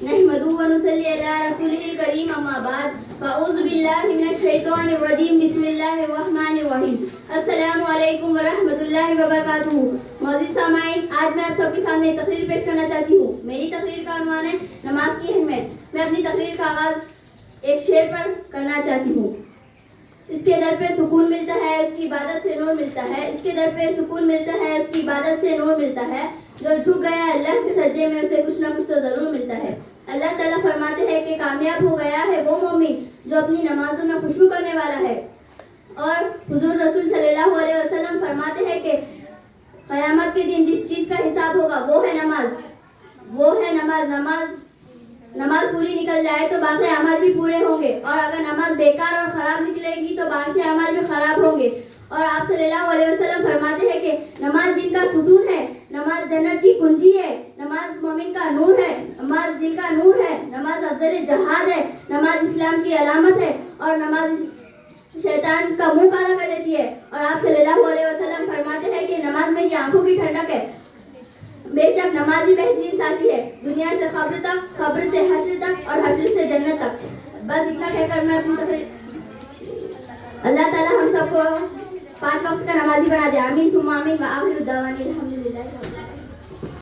نحمدہ ونصلی علی رسولہ الکریم اما بعد فاعوذ باللہ من الشیطان الرجیم بسم اللہ الرحمن الرحیم السلام علیکم ورحمۃ اللہ وبرکاتہ. معزز سامعین، آج میں آپ سب کے سامنے ایک تقریر پیش کرنا چاہتی ہوں. میری تقریر کا عنوان ہے نماز کی اہمیت. میں اپنی تقریر کا آغاز ایک شعر پر کرنا چاہتی ہوں. اس کے در پہ سکون ملتا ہے، اس کی عبادت سے نور ملتا ہے. اس کے در پہ سکون ملتا ہے، اس کی عبادت سے نور ملتا ہے. جو جھک گیا اللہ کے سجدے میں اسے کچھ نہ کچھ تو ضرور ملتا ہے. اللہ تعالیٰ فرماتے ہیں کہ کامیاب ہو گیا ہے وہ مومن جو اپنی نمازوں میں خشوع کرنے والا ہے. اور حضور رسول صلی اللہ علیہ وسلم فرماتے ہیں کہ قیامت کے دن جس چیز کا حساب ہوگا وہ ہے نماز. نماز پوری نکل جائے تو باقی اعمال بھی پورے ہوں گے، اور اگر نماز بیکار اور خراب نکلے گی تو باقی اعمال بھی خراب ہوں گے. اور آپ صلی اللہ علیہ وسلم فرماتے ہیں کہ نماز دل کا ستون ہے، نماز جنت کی کنجی ہے، نماز مومن کا نور ہے، نماز دل کا نور ہے، نماز افضل جہاد ہے، نماز اسلام کی علامت ہے، اور نماز شیطان کا منہ کالا کر دیتی ہے. اور آپ صلی اللہ علیہ وسلم فرماتے ہیں کہ نماز میری آنکھوں کی ٹھنڈک ہے. بے شک نماز ہی بہترین ساتھی ہے، دنیا سے قبر تک، قبر سے حشر تک، اور حشر سے جنت تک. بس اتنا کہہ کر میں اپنی تقریر، اللہ تعالیٰ ہم سب کو 5 وقت کا نمازی بنا دے. آمین ثم آمین. وآخر دعوانا الحمدللہ.